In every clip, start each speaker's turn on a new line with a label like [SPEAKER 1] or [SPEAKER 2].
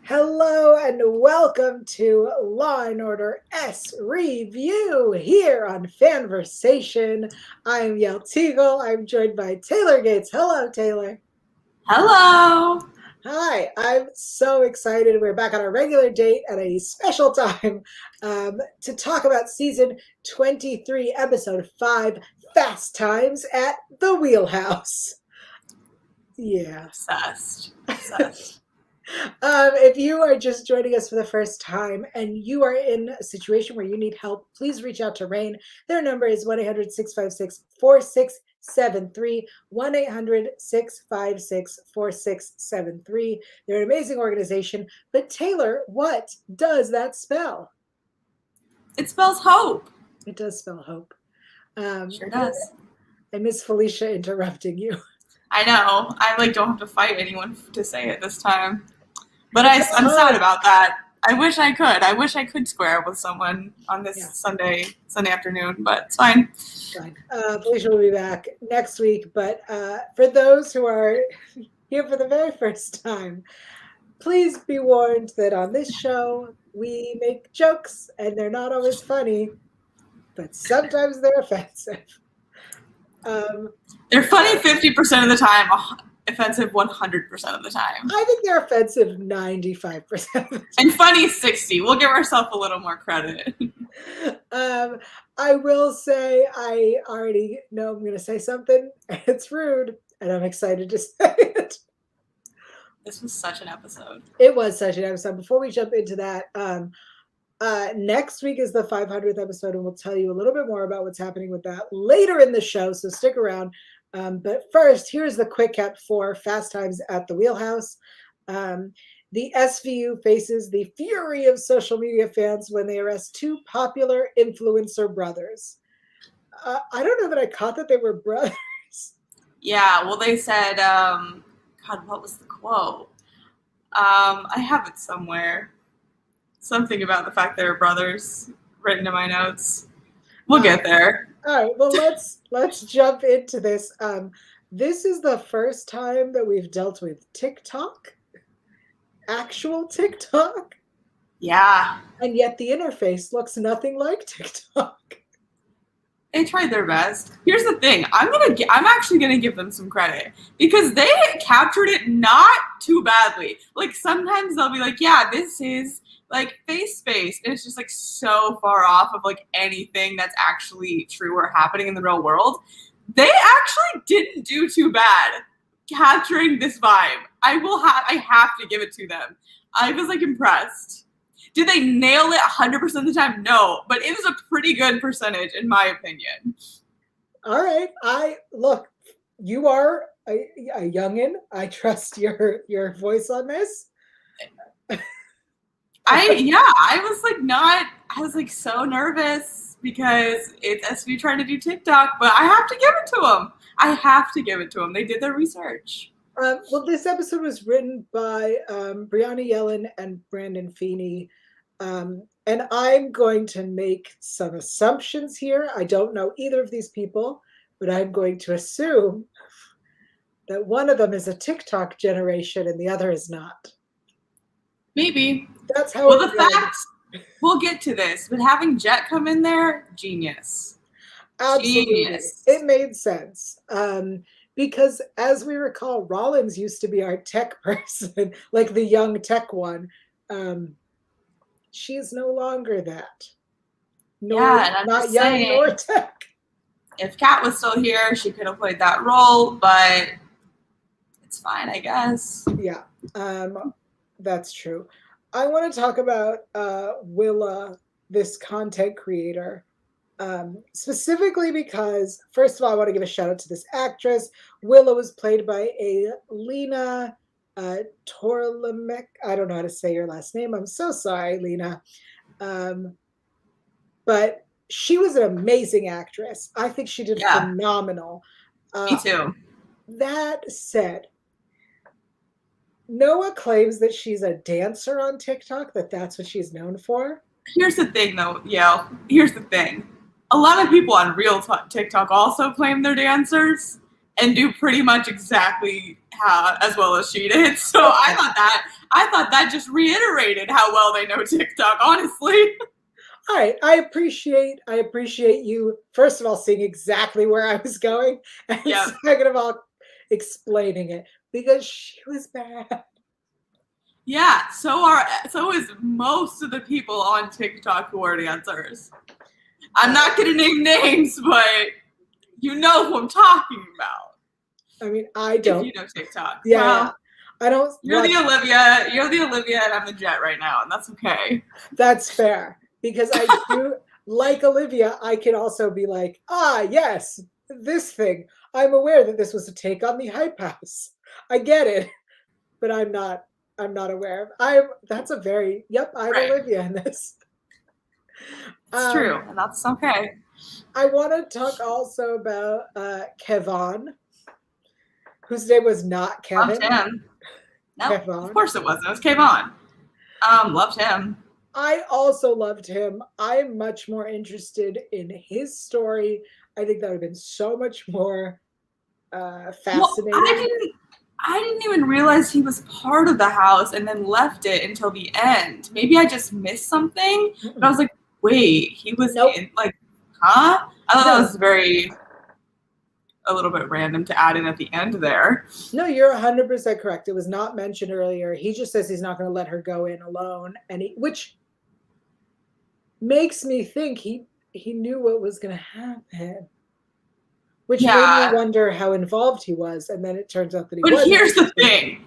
[SPEAKER 1] Hello and welcome to Law and Order SVU here on FANVERSATIon. I'm Yael Tygiel. I'm joined by Taylor Gates. Hello, Taylor.
[SPEAKER 2] Hello.
[SPEAKER 1] Hi, I'm so excited. We're back on our regular date at a special time to talk about season 23, episode 5, Fast Times at the Wheelhouse. Yeah.
[SPEAKER 2] Obsessed. Obsessed.
[SPEAKER 1] If you are just joining us for the first time and you are in a situation where you need help, please reach out to RAINN. Their number is 1-800-656-4673, 1-800-656-4673. They're an amazing organization. But Taylor, what does that spell?
[SPEAKER 2] It spells hope.
[SPEAKER 1] It does spell hope.
[SPEAKER 2] Sure does.
[SPEAKER 1] I miss Felicia interrupting you.
[SPEAKER 2] I know. I don't have to fight anyone to say it this time. But I'm sad about that. I wish I could. I wish I could square up with someone on this Sunday afternoon, but it's fine.
[SPEAKER 1] Fine. Felicia will be back next week. But for those who are here for the very first time, please be warned that on this show, we make jokes and they're not always funny, but sometimes they're offensive.
[SPEAKER 2] They're funny 50% of the time, offensive 100% of the time.
[SPEAKER 1] I think they're offensive 95%.
[SPEAKER 2] And funny 60. We'll give ourselves a little more credit.
[SPEAKER 1] I will say I already know I'm going to say something. It's rude, and I'm excited to say it.
[SPEAKER 2] This was such an episode.
[SPEAKER 1] It was such an episode. Before we jump into that, next week is the 500th episode, and we'll tell you a little bit more about what's happening with that later in the show, so stick around. But first, here's the quick cap for Fast Times at the Wheelhouse. The SVU faces the fury of social media fans when they arrest two popular influencer brothers. I don't know that I caught that they were brothers.
[SPEAKER 2] Yeah, well, they said, God, what was the quote? I have it somewhere. Something about the fact they were brothers written in my notes. We'll get there.
[SPEAKER 1] All right, well, let's jump into this. This is the first time that we've dealt with TikTok, actual TikTok.
[SPEAKER 2] Yeah.
[SPEAKER 1] And yet the interface looks nothing like TikTok.
[SPEAKER 2] They tried their best. Here's the thing. I'm actually gonna give them some credit because they captured it not too badly. Sometimes they'll be like, yeah, this is face-based, and it's just so far off of anything that's actually true or happening in the real world. They actually didn't do too bad capturing this vibe. I have to give it to them. I was impressed. Did they nail it 100% of the time? No, but it was a pretty good percentage in my opinion.
[SPEAKER 1] All right, look, you are a youngin'. I trust your voice on this.
[SPEAKER 2] I was so nervous because it's SVU trying to do TikTok, but I have to give it to them. They did their research.
[SPEAKER 1] Well, this episode was written by Brianna Yellen and Brandon Feeney. And I'm going to make some assumptions here. I don't know either of these people, but I'm going to assume that one of them is a TikTok generation and the other is not.
[SPEAKER 2] Maybe.
[SPEAKER 1] That's how
[SPEAKER 2] well, the facts, we'll get to this, but having Jet come in there, genius.
[SPEAKER 1] Absolutely. Genius. It made sense. Because as we recall, Rollins used to be our tech person, the young tech one. She's no longer that. Not young nor tech.
[SPEAKER 2] If Kat was still here, she could have played that role, but it's fine, I guess.
[SPEAKER 1] Yeah, that's true. I want to talk about Willa, this content creator. Specifically because, first of all, I want to give a shout out to this actress. Willa was played by a Lena Torlemek. I don't know how to say your last name. I'm so sorry, Lena. But she was an amazing actress. I think she did phenomenal.
[SPEAKER 2] Me too.
[SPEAKER 1] That said, Noah claims that she's a dancer on TikTok, that's what she's known for.
[SPEAKER 2] Here's the thing, though, Yael. Here's the thing. A lot of people on real TikTok also claim they're dancers, and do pretty much exactly as well as she did. So I thought that just reiterated how well they know TikTok, honestly.
[SPEAKER 1] All right, I appreciate you, first of all, seeing exactly where I was going, and
[SPEAKER 2] Yep.
[SPEAKER 1] second of all, explaining it, because she was bad.
[SPEAKER 2] Yeah, so is most of the people on TikTok who are dancers. I'm not gonna name names, but you know who I'm talking about.
[SPEAKER 1] I mean, I don't.
[SPEAKER 2] If you know TikTok.
[SPEAKER 1] Yeah,
[SPEAKER 2] well,
[SPEAKER 1] yeah. I don't.
[SPEAKER 2] You're the Olivia, and I'm the Jet right now, and that's okay.
[SPEAKER 1] That's fair, because I do, like Olivia, I can also be like, yes, this thing. I'm aware that this was a take on the Hype House. I get it, but I'm not aware. That's a very, I'm
[SPEAKER 2] Right.
[SPEAKER 1] Olivia in this.
[SPEAKER 2] It's true, and that's okay.
[SPEAKER 1] I want to talk also about Kevon, whose name was not Kevin.
[SPEAKER 2] Loved him. No, of course it wasn't. It was Kevon. Loved him.
[SPEAKER 1] I also loved him. I'm much more interested in his story. I think that would have been so much more fascinating.
[SPEAKER 2] Well, I didn't even realize he was part of the house and then left it until the end. Maybe I just missed something. But I was like, wait, he was in, like, huh? I thought that was a little bit random to add in at the end there.
[SPEAKER 1] No, you're 100% correct. It was not mentioned earlier. He just says he's not going to let her go in alone, and which makes me think he knew what was going to happen. Which made me wonder how involved he was, and then it turns out that he wasn't.
[SPEAKER 2] But here's the thing.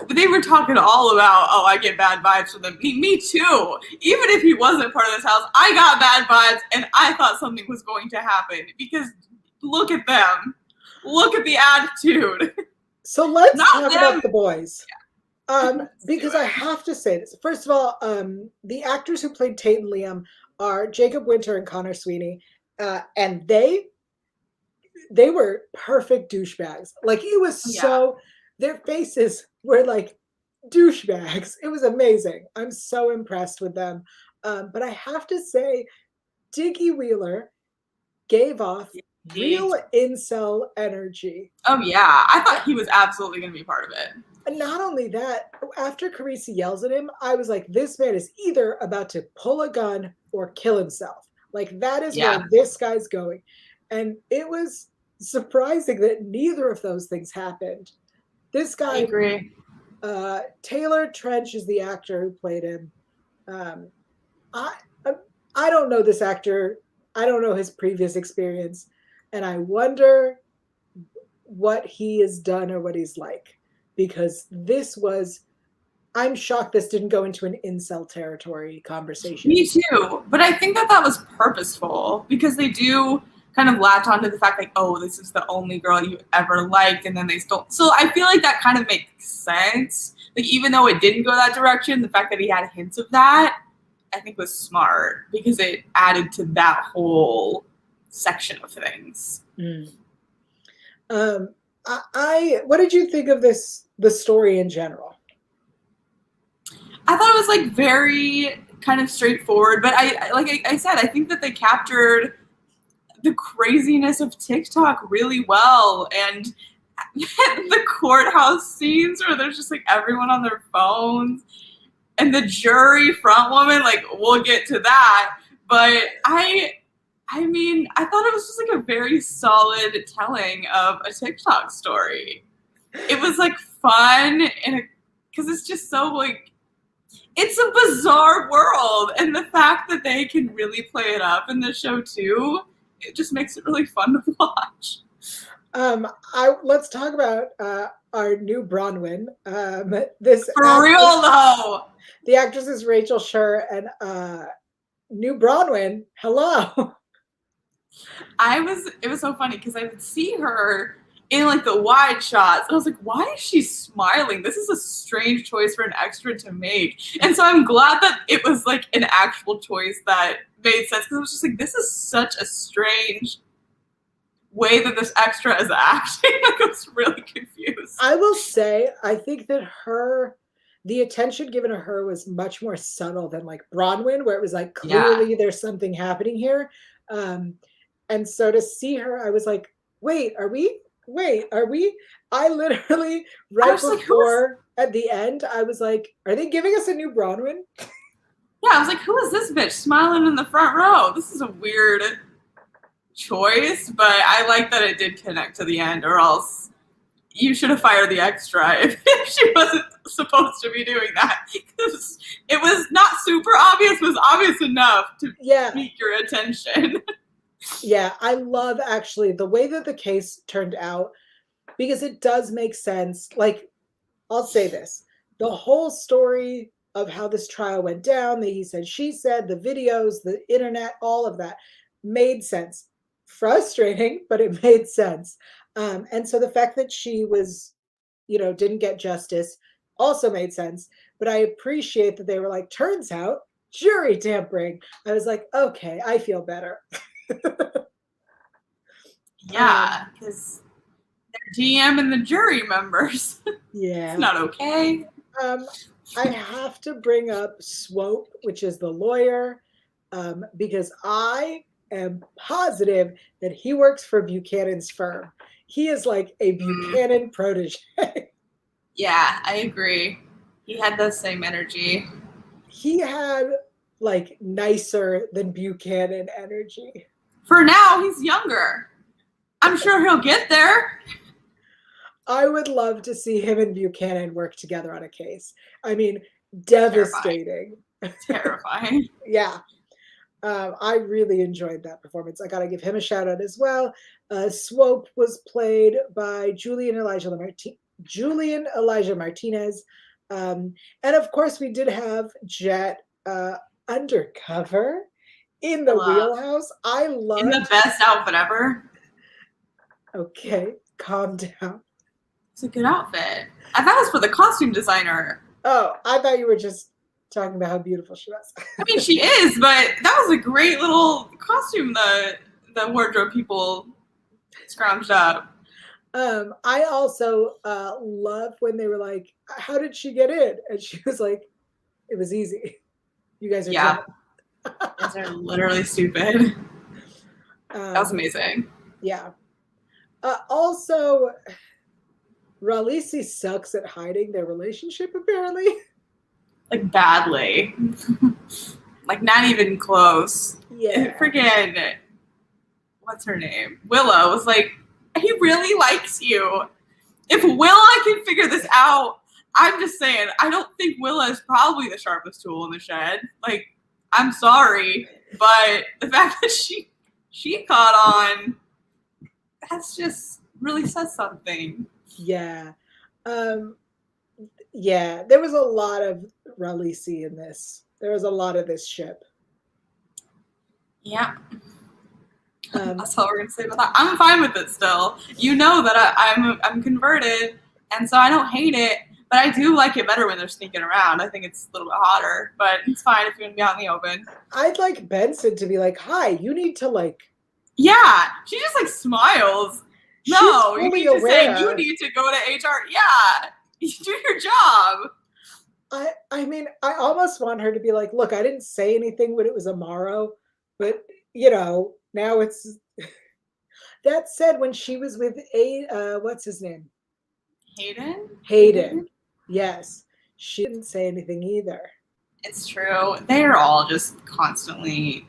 [SPEAKER 2] They were talking all about, I get bad vibes from them. Me too. Even if he wasn't part of this house, I got bad vibes, and I thought something was going to happen, because look at them. Look at the attitude.
[SPEAKER 1] So let's talk about the boys. Because I have to say this. First of all, the actors who played Tate and Liam are Jacob Winter and Connor Sweeney, and they were perfect douchebags. Like, it was their faces were like douchebags. It was amazing. I'm so impressed with them. But I have to say, Diggy Wheeler gave off real incel energy.
[SPEAKER 2] Oh yeah, I thought he was absolutely going to be part of it.
[SPEAKER 1] And not only that, after Carissa yells at him, I was like, this man is either about to pull a gun or kill himself. Like, that is where this guy's going. And it was surprising that neither of those things happened. This guy,
[SPEAKER 2] I agree.
[SPEAKER 1] Taylor Trench is the actor who played him. I don't know this actor. I don't know his previous experience. And I wonder what he has done or what he's like. Because I'm shocked this didn't go into an incel territory conversation.
[SPEAKER 2] Me too. But I think that was purposeful, because they do kind of latch onto the fact, like, this is the only girl you ever liked, and then they still. So I feel like that kind of makes sense. Like, even though it didn't go that direction, the fact that he had hints of that, I think, was smart, because it added to that whole section of things.
[SPEAKER 1] What did you think of the story in general?
[SPEAKER 2] I thought it was, like, very kind of straightforward, but I said, I think that they captured the craziness of TikTok really well, and the courthouse scenes where there's just, like, everyone on their phones, and the jury front woman, like, we'll get to that, but I mean, I thought it was just, like, a very solid telling of a TikTok story. It was, like, fun, and because it's just so, like, it's a bizarre world, and the fact that they can really play it up in the show too, it just makes it really fun to watch.
[SPEAKER 1] Let's talk about our new Bronwyn.
[SPEAKER 2] Real though.
[SPEAKER 1] The actress is Rachel Schur, and new Bronwyn. Hello.
[SPEAKER 2] It was so funny, because I would see her in, like, the wide shots, and I was like, why is she smiling? This is a strange choice for an extra to make. And so I'm glad that it was, like, an actual choice that made sense, because I was just like, this is such a strange way that this extra is acting. Like, I was really confused.
[SPEAKER 1] I will say, I think that the attention given to her was much more subtle than, like, Bronwyn, where it was like, clearly there's something happening here. And so to see her, I was like, wait, are we? I literally, right before at the end, I was like, are they giving us a new Bronwyn?
[SPEAKER 2] Yeah, I was like, who is this bitch smiling in the front row? This is a weird choice, but I like that it did connect to the end, or else you should have fired the extra if she wasn't supposed to be doing that. Because it was not super obvious, it was obvious enough to meet your attention.
[SPEAKER 1] Yeah, I love actually the way that the case turned out, because it does make sense. Like, I'll say this, the whole story of how this trial went down, the he said, she said, the videos, the internet, all of that made sense. Frustrating, but it made sense. And so the fact that she was, didn't get justice also made sense. But I appreciate that they were like, turns out, jury tampering. I was like, okay, I feel better.
[SPEAKER 2] Yeah, because they're GM and the jury members.
[SPEAKER 1] Yeah.
[SPEAKER 2] It's not okay.
[SPEAKER 1] I have to bring up Swope, which is the lawyer, because I am positive that he works for Buchanan's firm. He is like a Buchanan protege.
[SPEAKER 2] Yeah, I agree. He had the same energy.
[SPEAKER 1] He had like nicer than Buchanan energy.
[SPEAKER 2] For now, he's younger. I'm sure he'll get there.
[SPEAKER 1] I would love to see him and Buchanan work together on a case. I mean, devastating.
[SPEAKER 2] Terrifying.
[SPEAKER 1] Yeah. I really enjoyed that performance. I got to give him a shout out as well. Swope was played by Julian Elijah Martinez. And of course, we did have Jet undercover in the wheelhouse. I love
[SPEAKER 2] in the best outfit ever.
[SPEAKER 1] Okay, calm down.
[SPEAKER 2] It's a good outfit. I thought it was for the costume designer.
[SPEAKER 1] Oh, I thought you were just talking about how beautiful she was.
[SPEAKER 2] I mean, she is, but that was a great little costume the wardrobe people scrounged up.
[SPEAKER 1] I also love when they were like, how did she get in? And she was like, it was easy. You guys are
[SPEAKER 2] dumb. You guys are literally stupid. That was amazing.
[SPEAKER 1] Yeah. Also, Ralisi sucks at hiding their relationship, apparently.
[SPEAKER 2] Like, badly. Like, not even close.
[SPEAKER 1] Yeah.
[SPEAKER 2] Freaking, what's her name? Willow was like, he really likes you. If Willa can figure this out, I'm just saying, I don't think Willa is probably the sharpest tool in the shed. Like, I'm sorry, but the fact that she caught on, that's just really says something.
[SPEAKER 1] Yeah. Yeah, there was a lot of Ralisi in this. There was a lot of this ship.
[SPEAKER 2] Yeah. That's all we're gonna say about that. I'm fine with it still. You know that I'm converted, and so I don't hate it, but I do like it better when they're sneaking around. I think it's a little bit hotter, but it's fine if you're gonna be out in the open.
[SPEAKER 1] I'd like Benson to be like, hi, you need to like.
[SPEAKER 2] Yeah, she just like smiles. No, you need to say you need to go to HR. Yeah, you do your job.
[SPEAKER 1] I mean, I almost want her to be like, look, I didn't say anything when it was Amaro, but now it's. That said, when she was with what's his name? Hayden. Yes, she didn't say anything either.
[SPEAKER 2] It's true. They're all just constantly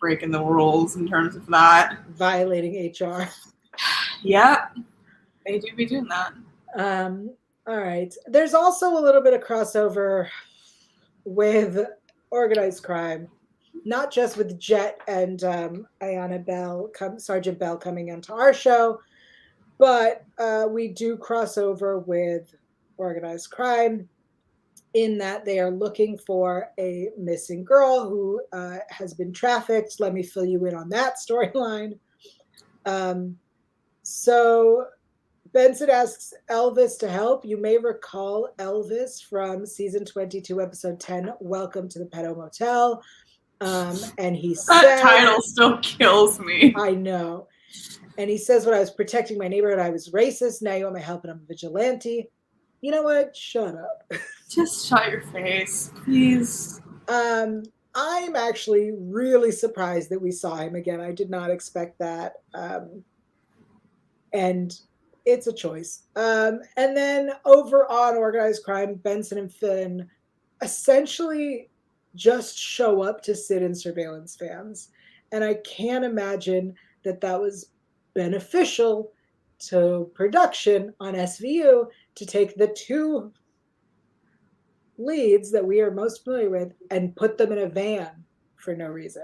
[SPEAKER 2] breaking the rules in terms of that.
[SPEAKER 1] Violating HR.
[SPEAKER 2] Yep. They do be doing that.
[SPEAKER 1] All right. There's also a little bit of crossover with organized crime, not just with Jet and Sergeant Bell coming onto our show, but we do cross over with organized crime in that they are looking for a missing girl who has been trafficked. Let me fill you in on that storyline. So Benson asks Elvis to help. You may recall Elvis from season 22, episode 10, Welcome to the Pedo Motel. And he said,
[SPEAKER 2] that title still kills me.
[SPEAKER 1] I know. And he says, when I was protecting my neighborhood, I was racist. Now you want my help and I'm a vigilante. You know what? Shut up.
[SPEAKER 2] Just shut your face, please.
[SPEAKER 1] I'm actually really surprised that we saw him again. I did not expect that. And it's a choice. And then over on organized crime, Benson and Finn essentially just show up to sit in surveillance vans. And I can't imagine that that was beneficial to production on SVU to take the two leads that we are most familiar with and put them in a van for no reason.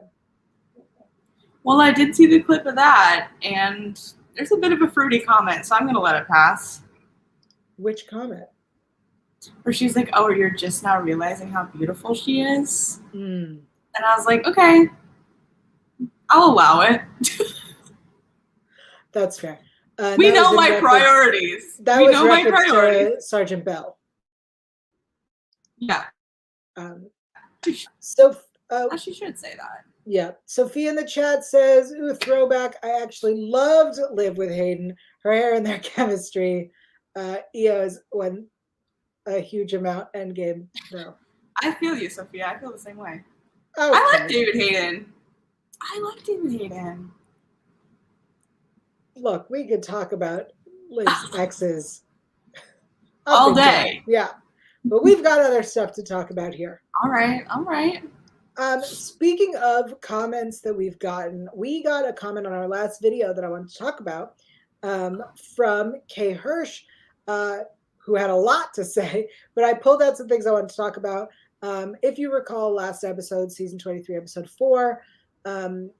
[SPEAKER 2] Well, I did see the clip of that, and there's a bit of a fruity comment, so I'm going to let it pass.
[SPEAKER 1] Which comment?
[SPEAKER 2] Where she's like, oh, you're just now realizing how beautiful she is?
[SPEAKER 1] Mm.
[SPEAKER 2] And I was like, okay, I'll allow it.
[SPEAKER 1] That's fair.
[SPEAKER 2] We know my priorities.
[SPEAKER 1] That
[SPEAKER 2] we
[SPEAKER 1] was
[SPEAKER 2] know my
[SPEAKER 1] reference
[SPEAKER 2] priorities.
[SPEAKER 1] to Sergeant Bell.
[SPEAKER 2] Yeah.
[SPEAKER 1] So
[SPEAKER 2] she should say that.
[SPEAKER 1] Yeah. Sophia in the chat says, ooh, throwback. I actually loved Live with Hayden. Her hair and their chemistry. EO's won a huge amount endgame, though.
[SPEAKER 2] I feel you, Sophia. I feel the same way.
[SPEAKER 1] Okay.
[SPEAKER 2] I like David Hayden.
[SPEAKER 1] Look, we could talk about Liv's exes
[SPEAKER 2] all day.
[SPEAKER 1] Yeah. But we've got other stuff to talk about here.
[SPEAKER 2] All right.
[SPEAKER 1] Speaking of comments that we've gotten, we got a comment on our last video that I wanted to talk about from Kay Hirsch, who had a lot to say, but I pulled out some things I wanted to talk about. If you recall last episode, season 23, episode 4,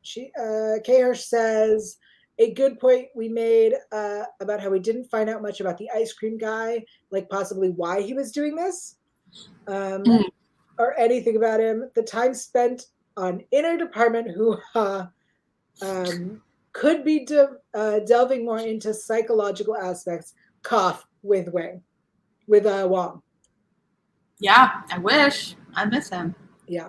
[SPEAKER 1] Kay Hirsch says, a good point we made about how we didn't find out much about the ice cream guy, like possibly why he was doing this. Or anything about him. The time spent on inner department hoo-ha could be delving more into psychological aspects. Cough with Wong.
[SPEAKER 2] Yeah, I wish. I miss him.
[SPEAKER 1] Yeah,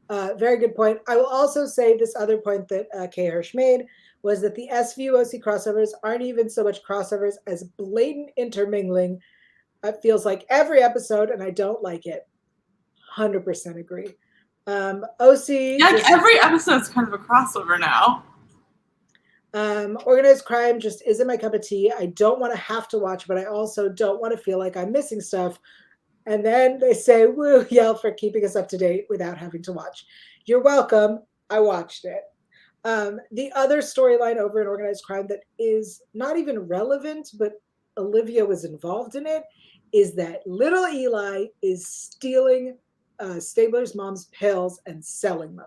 [SPEAKER 1] very good point. I will also say this other point that Kay Hirsch made was that the SVU OC crossovers aren't even so much crossovers as blatant intermingling. It feels like every episode, and I don't like it. 100% agree. OC.
[SPEAKER 2] Yeah, like every episode's kind of a crossover now.
[SPEAKER 1] Organized crime just isn't my cup of tea. I don't want to have to watch, but I also don't want to feel like I'm missing stuff. And then they say, woo, Yael for keeping us up to date without having to watch. You're welcome. I watched it. The other storyline over in organized crime that is not even relevant, but Olivia was involved in it, is that little Eli is stealing Stabler's mom's pills and selling them.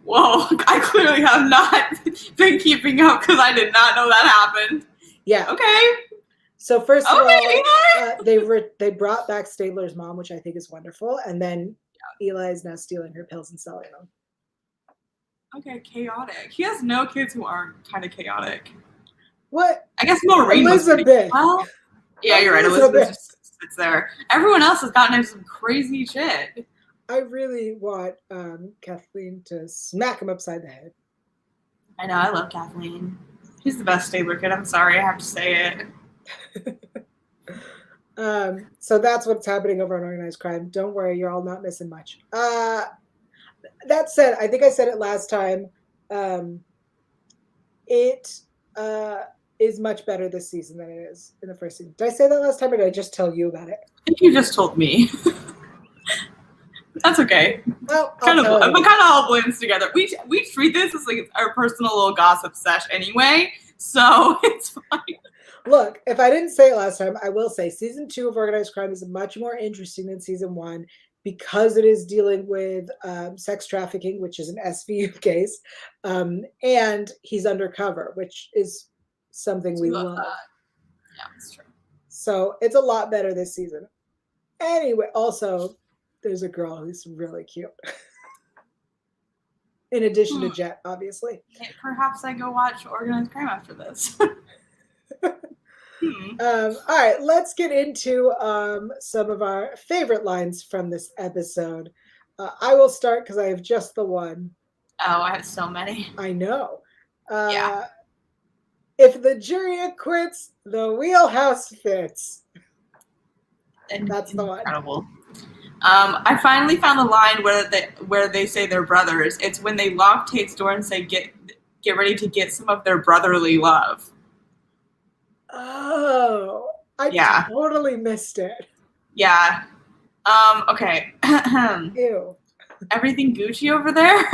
[SPEAKER 2] Whoa, I clearly have not been keeping up because I did not know that happened.
[SPEAKER 1] Yeah.
[SPEAKER 2] Okay.
[SPEAKER 1] So first of all, they brought back Stabler's mom, which I think is wonderful, and then Eli is now stealing her pills and selling them.
[SPEAKER 2] Okay, chaotic. He has no kids who aren't kind of chaotic.
[SPEAKER 1] What?
[SPEAKER 2] I guess Maureen was pretty well. Yeah, you're right. Elizabeth just sits there. Everyone else has gotten into some crazy shit.
[SPEAKER 1] I really want Kathleen to smack him upside the head.
[SPEAKER 2] I know. I love Kathleen. She's the best Stabler kid. I'm sorry. I have to say
[SPEAKER 1] it. So that's what's happening over on organized crime. Don't worry. You're all not missing much. That said, I think I said it last time. It is much better this season than it is in the first season. Did I say that last time, or did I just tell you about it?
[SPEAKER 2] I think you just told me. That's okay.
[SPEAKER 1] Well,
[SPEAKER 2] kind of all blends together. We treat this as like our personal little gossip sesh anyway, so it's fine.
[SPEAKER 1] Look, if I didn't say it last time, I will say season 2 of Organized Crime is much more interesting than season 1 because it is dealing with sex trafficking, which is an SVU case, and he's undercover, which is something we love.
[SPEAKER 2] Yeah, that's true.
[SPEAKER 1] So it's a lot better this season. Anyway, also, there's a girl who's really cute. In addition to Jet, obviously.
[SPEAKER 2] Perhaps I go watch Organized Crime after this.
[SPEAKER 1] All right, let's get into some of our favorite lines from this episode. I will start because I have just the one.
[SPEAKER 2] Oh, I have so many.
[SPEAKER 1] I know.
[SPEAKER 2] Yeah.
[SPEAKER 1] If the jury acquits, the wheelhouse fits.
[SPEAKER 2] And
[SPEAKER 1] that's the one.
[SPEAKER 2] Incredible. I finally found the line where they say they're brothers. It's when they lock Tate's door and say, get ready to get some of their brotherly love.
[SPEAKER 1] Oh, I totally missed it.
[SPEAKER 2] Yeah. Okay.
[SPEAKER 1] Ew.
[SPEAKER 2] Everything Gucci over there?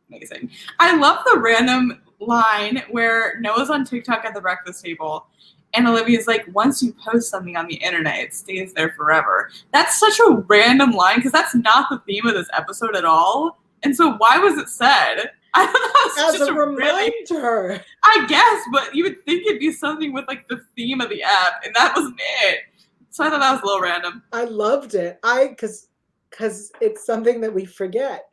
[SPEAKER 2] Amazing. I love the random line where Noah's on TikTok at the breakfast table and Olivia's like, once you post something on the internet, it stays there forever. That's such a random line because that's not the theme of this episode at all. And so why was it said? I thought that was
[SPEAKER 1] as a reminder.
[SPEAKER 2] I guess, but you would think it'd be something with like the theme of the app, and that wasn't it. So I thought that was a little random.
[SPEAKER 1] I loved it. Because it's something that we forget.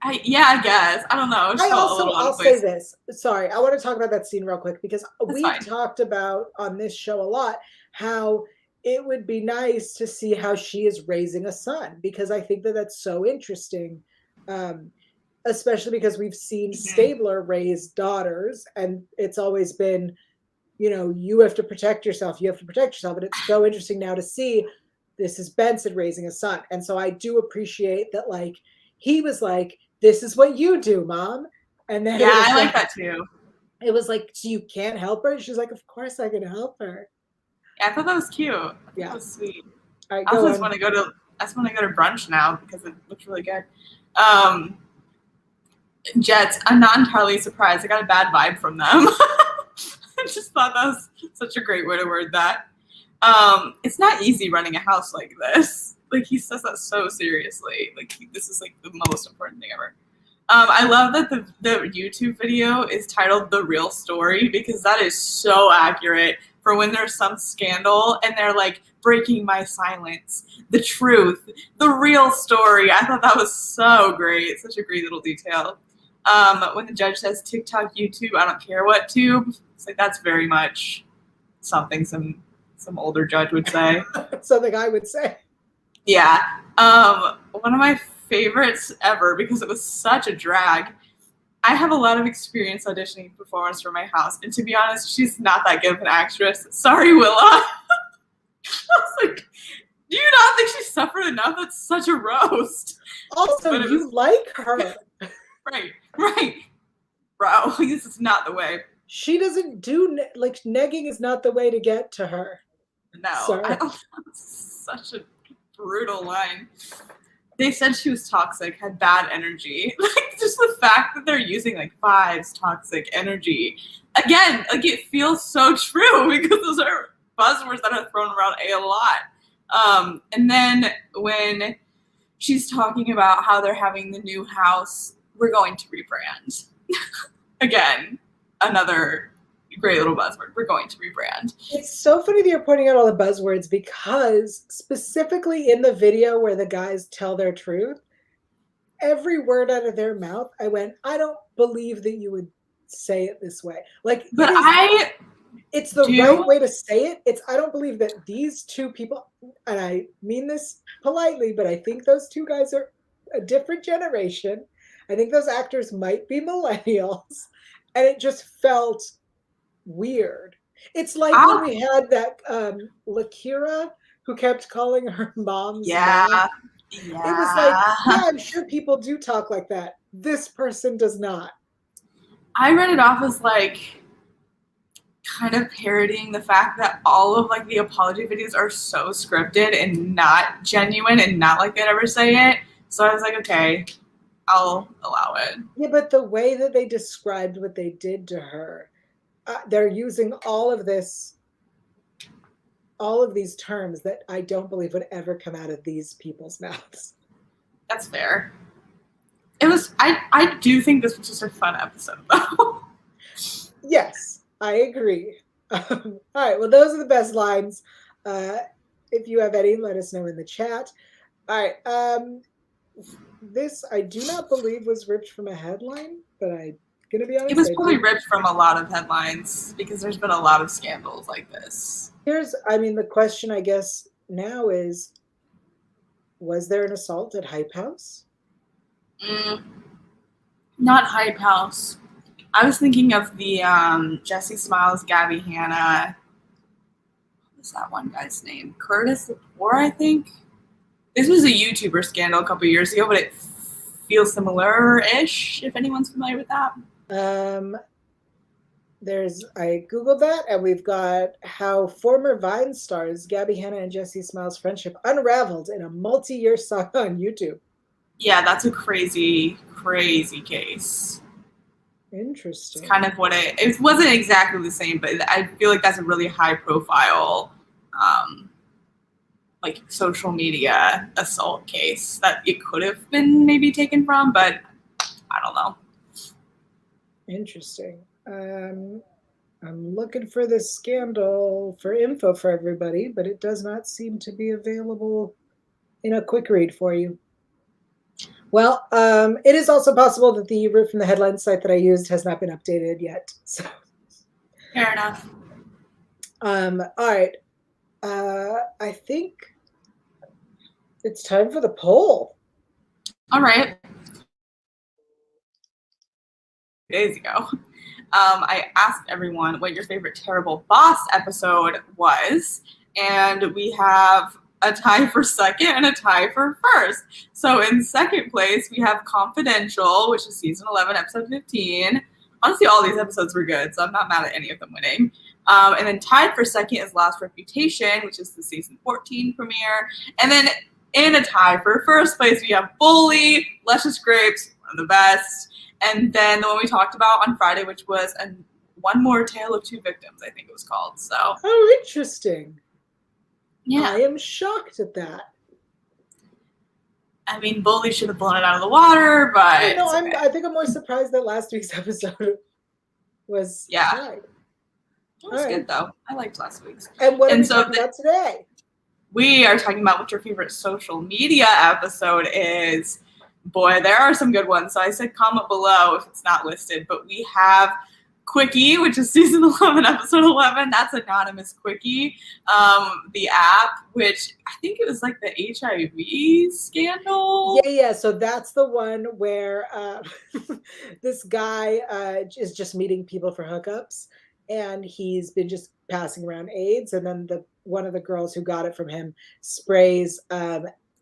[SPEAKER 2] I guess. I don't know.
[SPEAKER 1] I'll say this. Sorry, I want to talk about that scene real quick because we've talked about on this show a lot how it would be nice to see how she is raising a son, because I think that that's so interesting, especially because we've seen Stabler raise daughters, and it's always been, you have to protect yourself. You have to protect yourself. And it's so interesting now to see this is Benson raising a son. And so I do appreciate that, like, he was like, this is what you do, Mom. And then
[SPEAKER 2] I like that too.
[SPEAKER 1] It was like, so you can't help her? She's like, of course I can help her.
[SPEAKER 2] Yeah, I thought that was cute.
[SPEAKER 1] Yeah.
[SPEAKER 2] That was sweet.
[SPEAKER 1] All right,
[SPEAKER 2] I just want to go to brunch now because it looks really good. Jets, I'm not entirely surprised. I got a bad vibe from them. I just thought that was such a great way to word that. It's not easy running a house like this. Like, he says that so seriously. Like, this is like the most important thing ever. I love that the YouTube video is titled The Real Story, because that is so accurate for when there's some scandal and they're like, breaking my silence, the truth, the real story. I thought that was so great. Such a great little detail. When the judge says TikTok, YouTube, I don't care what tube, it's like, that's very much something some older judge would say.
[SPEAKER 1] Something I would say.
[SPEAKER 2] Yeah. One of my favorites ever, because it was such a drag. I have a lot of experience auditioning performers for my house, and to be honest, she's not that good of an actress. Sorry, Willa. I was like, do you not think she suffered enough? That's such a roast.
[SPEAKER 1] Also, you like her.
[SPEAKER 2] Right. Bro, this is not the way.
[SPEAKER 1] She doesn't do, like, negging is not the way to get to her.
[SPEAKER 2] No. Sorry. Such a brutal line. They said she was toxic, had bad energy. Like, just the fact that they're using, like, Five's toxic energy. Again, like, it feels so true because those are buzzwords that are thrown around a lot. And then when she's talking about how they're having the new house, we're going to rebrand. Again, another great little buzzword. We're going to rebrand.
[SPEAKER 1] It's so funny that you're pointing out all the buzzwords, because specifically in the video where the guys tell their truth, every word out of their mouth, I went, I don't believe that you would say it this way. Like,
[SPEAKER 2] but
[SPEAKER 1] it's the right way to say it. I don't believe that these two people, and I mean this politely, but I think those two guys are a different generation. I think those actors might be millennials, and it just felt weird. It's like when we had that Lakira who kept calling her mom's mom. It was like, yeah, I'm sure people do talk like that. This person does not.
[SPEAKER 2] I read it off as like kind of parodying the fact that all of like the apology videos are so scripted and not genuine and not like they'd ever say it. So I was like, okay, I'll allow it.
[SPEAKER 1] Yeah, but the way that they described what they did to her, they're using all of these terms that I don't believe would ever come out of these people's mouths.
[SPEAKER 2] That's fair. It was, I do think this was just a fun episode, though.
[SPEAKER 1] Yes, I agree. All right, well, those are the best lines. If you have any, let us know in the chat. All right, this I do not believe was ripped from a headline, but I'm going to be honest.
[SPEAKER 2] It was probably ripped from a lot of headlines because there's been a lot of scandals like this.
[SPEAKER 1] The question I guess now is, was there an assault at Hype House?
[SPEAKER 2] Not Hype House. I was thinking of the Jessie Smiles, Gabby Hanna. What's that one guy's name? Curtis Lepore, I think. This was a YouTuber scandal a couple years ago, but it feels similar-ish, if anyone's familiar with that.
[SPEAKER 1] I Googled that, and we've got how former Vine stars Gabby Hanna and Jesse Smiles' friendship unraveled in a multi-year saga on YouTube.
[SPEAKER 2] Yeah, that's a crazy, crazy case.
[SPEAKER 1] Interesting.
[SPEAKER 2] It's kind of what it wasn't exactly the same, but I feel like that's a really high profile, like social media assault case that it could have been maybe taken from, but I don't know.
[SPEAKER 1] Interesting. I'm looking for this scandal for info for everybody, but it does not seem to be available in a quick read for you. Well, it is also possible that the route from the headline site that I used has not been updated yet. So,
[SPEAKER 2] fair enough.
[SPEAKER 1] All right. I think it's time for the poll.
[SPEAKER 2] All right. Days ago, I asked everyone what your favorite Terrible Boss episode was, and we have a tie for second and a tie for first. So in second place, we have Confidential, which is season 11, episode 15. Honestly, all these episodes were good, so I'm not mad at any of them winning. And then tied for second is Last Reputation, which is the season 14 premiere. And then in a tie for first place, we have Bully, Luscious Grapes, one of the best. And then the one we talked about on Friday, which was One More Tale of Two Victims, I think it was called. So.
[SPEAKER 1] Oh, interesting.
[SPEAKER 2] Yeah.
[SPEAKER 1] I am shocked at that.
[SPEAKER 2] I mean, Bully should have blown it out of the water, but
[SPEAKER 1] no, okay. I think I'm more surprised that last week's episode was tied.
[SPEAKER 2] It was good though. I liked last week's.
[SPEAKER 1] And what are we talking about today?
[SPEAKER 2] We are talking about what your favorite social media episode is. Boy, there are some good ones. So I said comment below if it's not listed, but we have Quickie, which is season 11, episode 11. That's Anonymous Quickie. The app, which I think it was like the HIV scandal.
[SPEAKER 1] Yeah. So that's the one where this guy is just meeting people for hookups, and he's been just passing around AIDS. And then one of the girls who got it from him sprays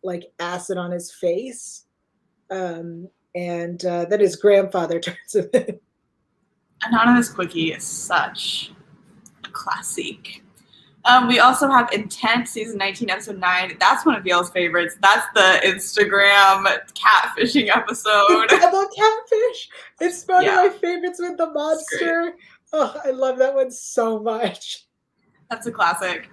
[SPEAKER 1] like acid on his face. And then his grandfather turns him in.
[SPEAKER 2] Anonymous Quickie is such a classic. We also have Intent, season 19, episode 9. That's one of Yael's favorites. That's the Instagram catfishing episode.
[SPEAKER 1] I love catfish. It's one of my favorites with the monster. Oh, I love that one so much.
[SPEAKER 2] That's a classic.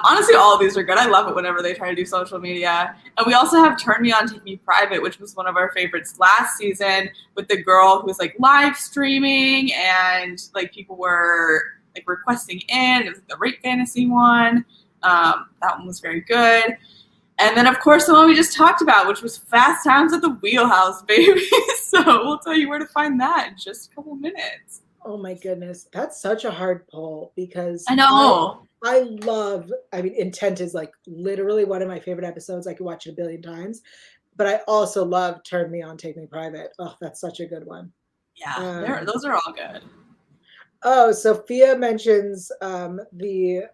[SPEAKER 2] Honestly, all of these are good. I love it whenever they try to do social media. And we also have Turn Me On, Take Me Private, which was one of our favorites last season with the girl who was like live streaming and like people were like requesting in. It was the rape fantasy one. That one was very good. And then, of course, the one we just talked about, which was Fast Times at the Wheelhouse, baby. So we'll tell you where to find that in just a couple minutes.
[SPEAKER 1] Oh, my goodness. That's such a hard poll because
[SPEAKER 2] I know.
[SPEAKER 1] I mean, Intent is like literally one of my favorite episodes. I could watch it a billion times, but I also love Turn Me On, Take Me Private. Oh, that's such a good one.
[SPEAKER 2] Yeah, those are all good.
[SPEAKER 1] Oh, Sophia mentions the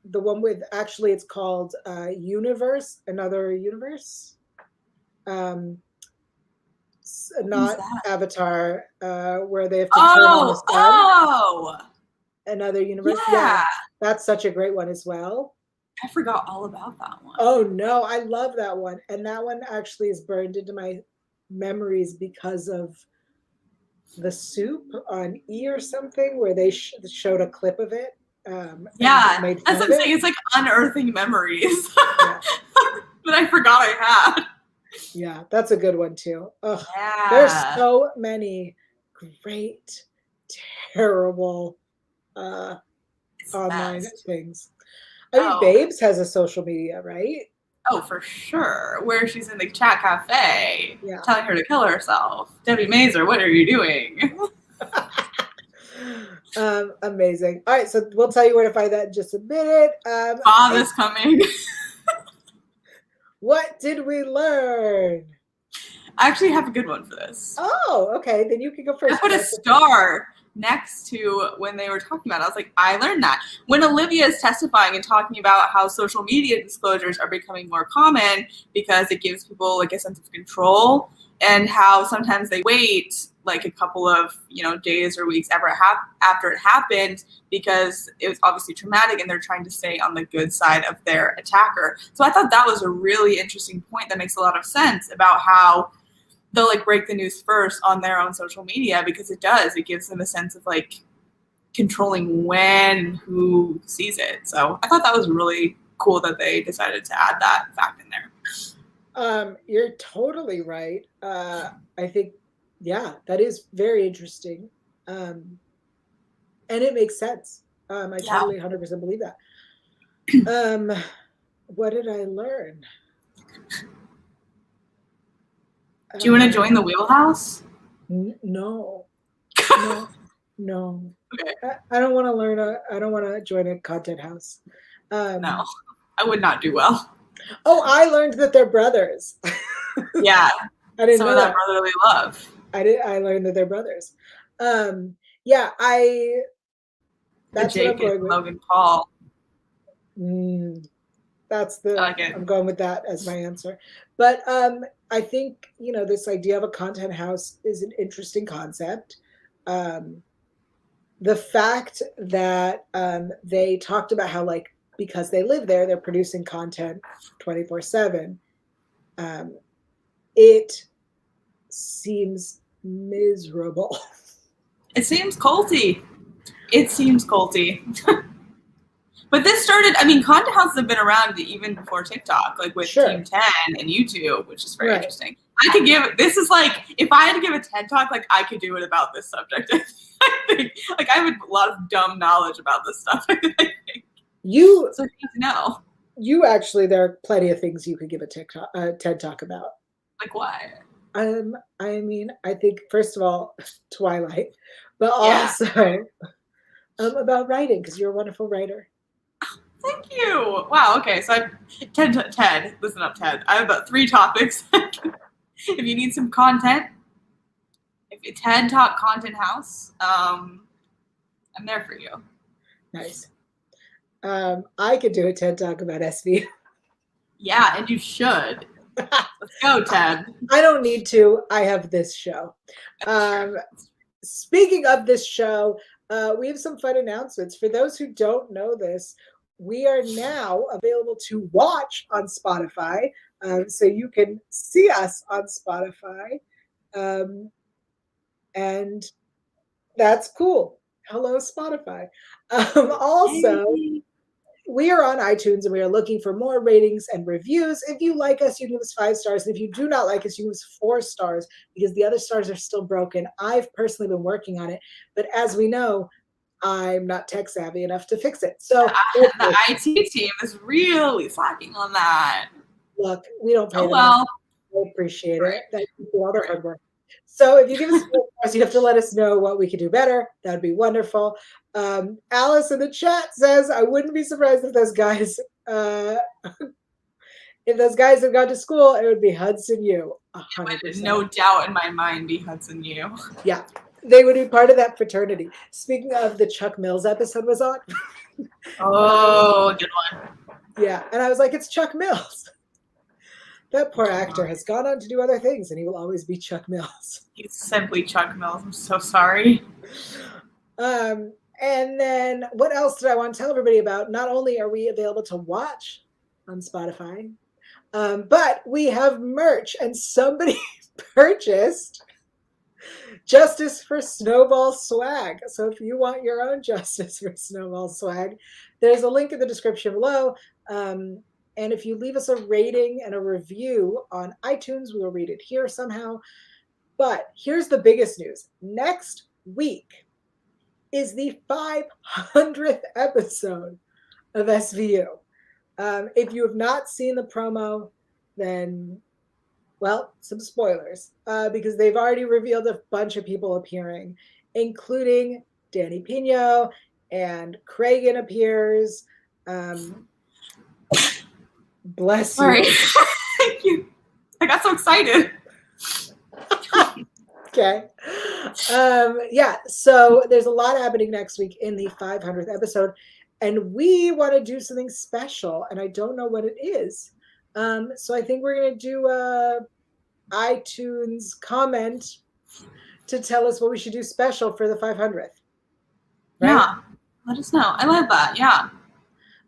[SPEAKER 1] one with, actually it's called Universe, Another Universe. Not Avatar, where they have to turn on the sun. Another Universe. Yeah, that's such a great one as well.
[SPEAKER 2] I forgot all about that one.
[SPEAKER 1] Oh no, I love that one, and that one actually is burned into my memories because of the soup on E or something, where they showed a clip of it.
[SPEAKER 2] That's what I'm saying. It's like unearthing memories that I forgot I had.
[SPEAKER 1] Yeah, that's a good one too. There's so many great, terrible online things. I mean, Babes has a social media, right?
[SPEAKER 2] Oh, for sure. Where she's in the chat cafe telling her to kill herself. Debbie Mazur, what are you doing?
[SPEAKER 1] Amazing. All right, so we'll tell you where to find that in just a minute.
[SPEAKER 2] Father's coming.
[SPEAKER 1] What did we learn?
[SPEAKER 2] I actually have a good one for this.
[SPEAKER 1] Oh, okay. Then you can go first.
[SPEAKER 2] I put a star next to when they were talking about it. I was like, I learned that. When Olivia is testifying and talking about how social media disclosures are becoming more common because it gives people like a sense of control, and how sometimes they wait like a couple of days or weeks after it happened because it was obviously traumatic and they're trying to stay on the good side of their attacker. So I thought that was a really interesting point that makes a lot of sense about how they'll like break the news first on their own social media, because it gives them a sense of like controlling when and who sees it. So I thought that was really cool that they decided to add that fact in there.
[SPEAKER 1] You're totally right. I think, yeah, that is very interesting. And it makes sense. I totally 100% believe that. What did I learn?
[SPEAKER 2] Do you want to join the wheelhouse?
[SPEAKER 1] No. No.
[SPEAKER 2] Okay.
[SPEAKER 1] I don't want to learn. I don't want to join a content house.
[SPEAKER 2] No, I would not do well.
[SPEAKER 1] Oh, I learned that they're brothers.
[SPEAKER 2] Yeah.
[SPEAKER 1] I didn't
[SPEAKER 2] know
[SPEAKER 1] know
[SPEAKER 2] that brotherly love.
[SPEAKER 1] I learned that they're brothers. Yeah, that's
[SPEAKER 2] the Jake
[SPEAKER 1] what I'm going
[SPEAKER 2] and
[SPEAKER 1] with.
[SPEAKER 2] Logan Paul.
[SPEAKER 1] That's
[SPEAKER 2] I like it.
[SPEAKER 1] I'm going with that as my answer. But I think, this idea of a content house is an interesting concept. The fact that they talked about how, like, because they live there, they're producing content 24/7. It seems miserable.
[SPEAKER 2] It seems culty. But this started, content houses have been around even before TikTok, like with Team 10 and YouTube, which is very interesting. If I had to give a TED Talk, like, I could do it about this subject. I think, like, I have a lot of dumb knowledge about this stuff. I think. So you need to know.
[SPEAKER 1] There are plenty of things you could give a TED Talk about.
[SPEAKER 2] Like what?
[SPEAKER 1] I think, first of all, Twilight, but also about writing, because you're a wonderful writer.
[SPEAKER 2] Thank you. Wow. Okay. So Ted, listen up, Ted. I have about 3 topics. If you need some content, if you TED Talk Content House, I'm there for you.
[SPEAKER 1] Nice. I could do a TED Talk about SVU.
[SPEAKER 2] Yeah, and you should. Let's go, Ted.
[SPEAKER 1] I don't need to. I have this show. Speaking of this show, we have some fun announcements. For those who don't know this, we are now available to watch on Spotify. So you can see us on Spotify. And that's cool. Hello, Spotify. Also, we are on iTunes and we are looking for more ratings and reviews. If you like us, you can give us 5 stars. And if you do not like us, you give us 4 stars, because the other stars are still broken. I've personally been working on it, but as we know, I'm not tech savvy enough to fix it. So
[SPEAKER 2] the IT team is really slacking on that.
[SPEAKER 1] Look, we don't pay them.
[SPEAKER 2] Well.
[SPEAKER 1] I appreciate it. Thank you for all the hard work. So if you give us 4 stars, you have to let us know what we could do better. That would be wonderful. Alice in the chat says, I wouldn't be surprised if those guys had gone to school, it would be Hudson U. 100%.
[SPEAKER 2] No doubt in my mind be Hudson U.
[SPEAKER 1] Yeah, they would be part of that fraternity. Speaking of, the Chuck Mills episode was on.
[SPEAKER 2] Oh, good one.
[SPEAKER 1] Yeah, and I was like, it's Chuck Mills. That poor actor has gone on to do other things, and he will always be Chuck Mills.
[SPEAKER 2] He's simply Chuck Mills. I'm so sorry.
[SPEAKER 1] And then what else did I want to tell everybody about? Not only are we available to watch on Spotify, but we have merch, and somebody purchased Justice for Snowball swag. So if you want your own Justice for Snowball swag, there's a link in the description below. And if you leave us a rating and a review on iTunes, we will read it here somehow. But here's the biggest news. Next week is the 500th episode of SVU. If you have not seen the promo, then, well, some spoilers, because they've already revealed a bunch of people appearing, including Danny Pino, and Cragen appears. Bless you.
[SPEAKER 2] Sorry. Thank you. I got so excited.
[SPEAKER 1] Okay. Yeah, so there's a lot happening next week in the 500th episode, and we want to do something special, and I don't know what it is. So I think we're going to do a iTunes comment to tell us what we should do special for the 500th. Right?
[SPEAKER 2] Yeah. Let us know. I love that. Yeah.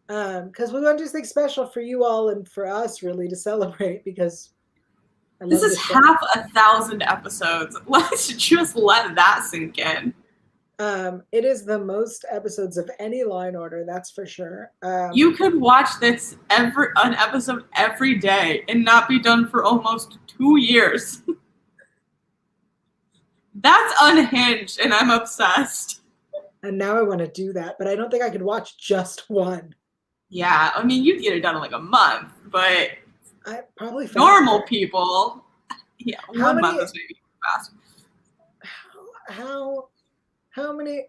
[SPEAKER 1] Because we want to do something special for you all and for us, really, to celebrate, because I love
[SPEAKER 2] This is
[SPEAKER 1] the show.
[SPEAKER 2] half 1,000 episodes. Let's just let that sink in.
[SPEAKER 1] It is the most episodes of any Law and Order, that's for sure.
[SPEAKER 2] You could watch this an episode every day and not be done for almost 2 years. That's unhinged, and I'm obsessed.
[SPEAKER 1] And now I want to do that, but I don't think I could watch just one.
[SPEAKER 2] Yeah, I mean, you'd get it done in like a month, but
[SPEAKER 1] I probably
[SPEAKER 2] normal people, yeah,
[SPEAKER 1] How
[SPEAKER 2] 1
[SPEAKER 1] many-
[SPEAKER 2] month is maybe fast.
[SPEAKER 1] How many?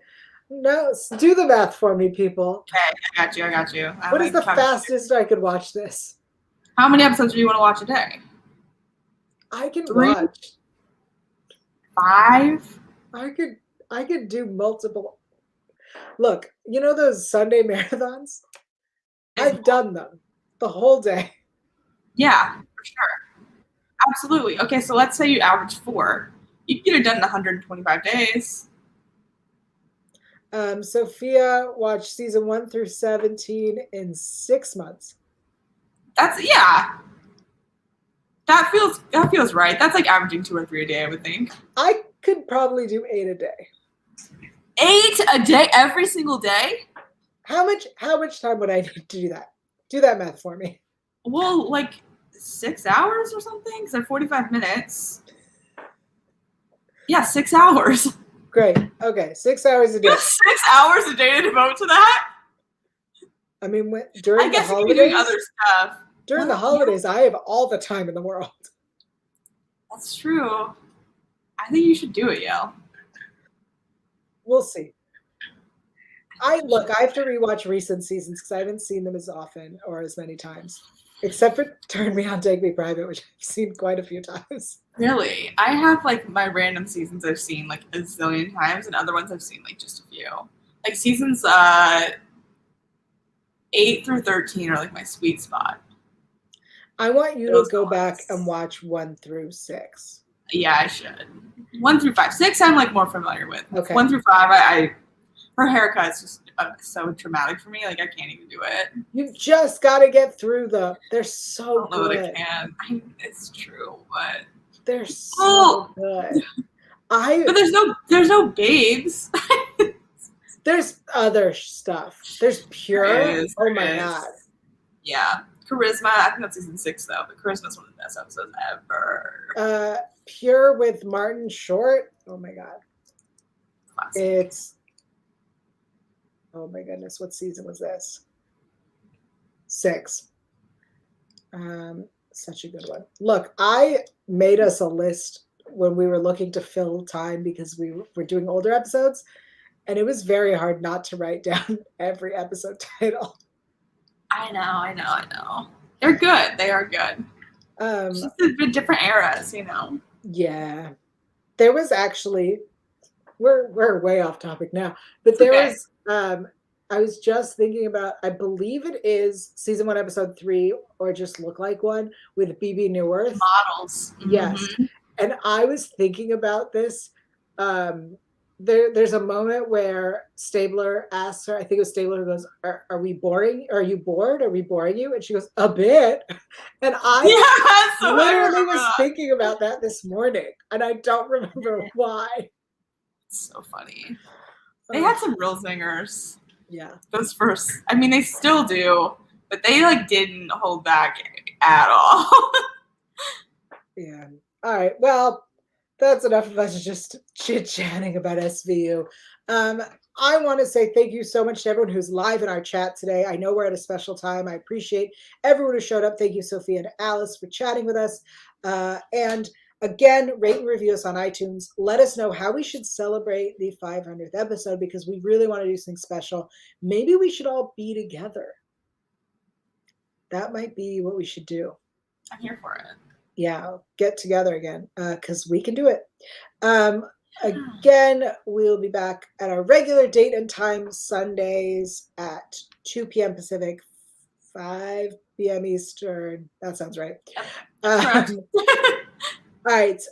[SPEAKER 1] No, do the math for me, people.
[SPEAKER 2] Okay, I got you.
[SPEAKER 1] What is the fastest I could watch this?
[SPEAKER 2] How many episodes do you want to watch a day?
[SPEAKER 1] I can
[SPEAKER 2] 3?
[SPEAKER 1] watch.
[SPEAKER 2] 5?
[SPEAKER 1] I could do multiple. Look, you know those Sunday marathons? I've done them the whole day.
[SPEAKER 2] Yeah, for sure. Absolutely. Okay, so let's say you average 4. You can get it done in 125 days.
[SPEAKER 1] Sophia watched season 1 through 17 in 6 months.
[SPEAKER 2] That feels right. That's like averaging 2 or 3 a day, I would think.
[SPEAKER 1] I could probably do 8 a day.
[SPEAKER 2] 8 a day every single day?
[SPEAKER 1] How much time would I need to do that? Do that math for me.
[SPEAKER 2] Well, like 6 hours or something? Because they're 45 minutes. Yeah, 6 hours.
[SPEAKER 1] Great. Okay, 6 hours a day.
[SPEAKER 2] You have 6 hours a day to devote to that?
[SPEAKER 1] I mean, during
[SPEAKER 2] I guess
[SPEAKER 1] the
[SPEAKER 2] you could be doing
[SPEAKER 1] holidays,
[SPEAKER 2] other stuff.
[SPEAKER 1] during the holidays, I have all the time in the world.
[SPEAKER 2] That's true. I think you should do it, Yael.
[SPEAKER 1] We'll see. I have to rewatch recent seasons because I haven't seen them as often or as many times, except for Turn Me On, Take Me Private, which I've seen quite a few times.
[SPEAKER 2] Really? I have like my random seasons I've seen like a zillion times, and other ones I've seen like just a few. Like seasons 8 through 13 are like my sweet spot.
[SPEAKER 1] I want you
[SPEAKER 2] Those
[SPEAKER 1] to go
[SPEAKER 2] ones.
[SPEAKER 1] back and watch 1 through 6.
[SPEAKER 2] Yeah, I should. 1 through 5. 6 I'm like more familiar with.
[SPEAKER 1] Okay.
[SPEAKER 2] 1 through 5, her haircut is just so traumatic for me. Like I can't even do it.
[SPEAKER 1] You've just got to get through them. They're so
[SPEAKER 2] I don't know
[SPEAKER 1] good.
[SPEAKER 2] that I can. It's true, but
[SPEAKER 1] They're so good.
[SPEAKER 2] but there's no babes.
[SPEAKER 1] There's other stuff. There's Pure. Oh my god.
[SPEAKER 2] Yeah. Charisma. I think that's season 6 though, but Charisma is one of the best episodes ever.
[SPEAKER 1] Pure with Martin Short. Oh my god.
[SPEAKER 2] Classic.
[SPEAKER 1] It's oh my goodness, what season was this? 6. Such a good one. Look, I made us a list when we were looking to fill time because we were doing older episodes, and it was very hard not to write down every episode title.
[SPEAKER 2] I know. They're good. They are good. It's just been different eras, you know.
[SPEAKER 1] Yeah. There was actually we're way off topic now, but there was I was just thinking about, I believe it is season 1, episode 3, or Just Look Like One, with BB Newirth.
[SPEAKER 2] Models.
[SPEAKER 1] Yes.
[SPEAKER 2] Mm-hmm.
[SPEAKER 1] And I was thinking about this. There's a moment where Stabler asks her, I think it was Stabler who goes, are we boring? Are you bored? Are we boring you? And she goes, a bit. And I literally was thinking about that this morning, and I don't remember why.
[SPEAKER 2] It's so funny. They had some real zingers.
[SPEAKER 1] Yeah.
[SPEAKER 2] Those first, I mean, they still do, but they like didn't hold back at all.
[SPEAKER 1] Yeah. All right. Well, that's enough of us just chit-chatting about SVU. I want to say thank you so much to everyone who's live in our chat today. I know we're at a special time. I appreciate everyone who showed up. Thank you, Sophia and Alice, for chatting with us. And again, rate and review us on iTunes. Let us know how we should celebrate the 500th episode, because we really want to do something special. Maybe we should all be together. That might be what we should do.
[SPEAKER 2] I'm here for it.
[SPEAKER 1] Yeah, get together again, because we can do it. Again, we'll be back at our regular date and time, Sundays at 2 p.m. Pacific, 5 p.m. Eastern. That sounds right.
[SPEAKER 2] Correct.
[SPEAKER 1] All right.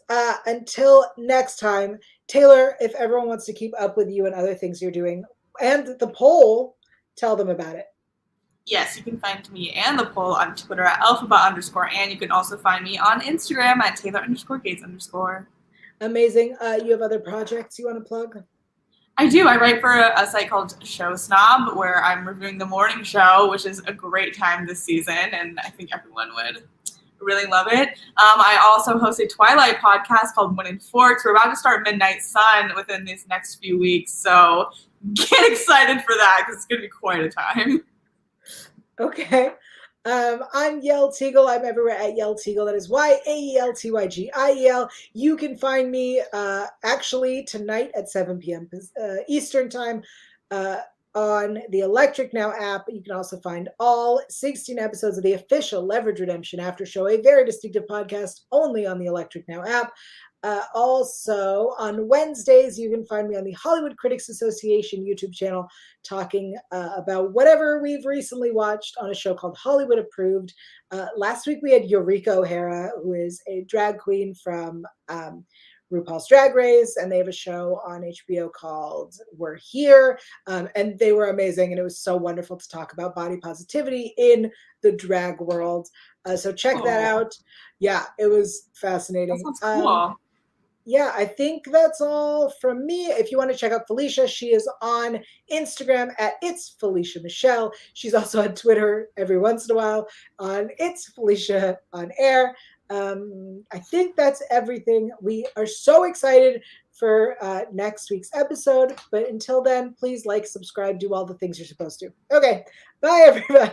[SPEAKER 1] Until next time, Taylor, if everyone wants to keep up with you and other things you're doing and the poll, tell them about it.
[SPEAKER 2] Yes, you can find me and the poll on Twitter at alphabet_, and you can also find me on Instagram at Taylor_Gates_.
[SPEAKER 1] Amazing. You have other projects you want to plug?
[SPEAKER 2] I do. I write for a site called Show Snob, where I'm reviewing the morning show, which is a great time this season, and I think everyone would really love it. I also host a Twilight podcast called When in Forks. We're about to start Midnight Sun within these next few weeks, so get excited for that because it's going to be quite a time.
[SPEAKER 1] Okay. I'm Yael Tygiel. I'm everywhere at Yael Tygiel. That is YAELTYGIEL. You can find me actually tonight at 7 p.m. Eastern time on the Electric Now app. You can also find all 16 episodes of the official Leverage Redemption After Show, a very distinctive podcast only on the Electric Now app. Also, on Wednesdays, you can find me on the Hollywood Critics Association YouTube channel talking about whatever we've recently watched on a show called Hollywood Approved. Last week, we had Eureka O'Hara, who is a drag queen from RuPaul's Drag Race, and they have a show on HBO called We're Here, and they were amazing, and it was so wonderful to talk about body positivity in the drag world. So check that out. Yeah, it was fascinating.
[SPEAKER 2] That sounds cool.
[SPEAKER 1] Yeah, I think that's all from me. If you want to check out Felicia, she is on Instagram at It's Felicia Michelle. She's also on Twitter every once in a while on It's Felicia on Air. I think that's everything. We are so excited for next week's episode. But until then, please like, subscribe, do all the things you're supposed to. Okay, bye, everybody.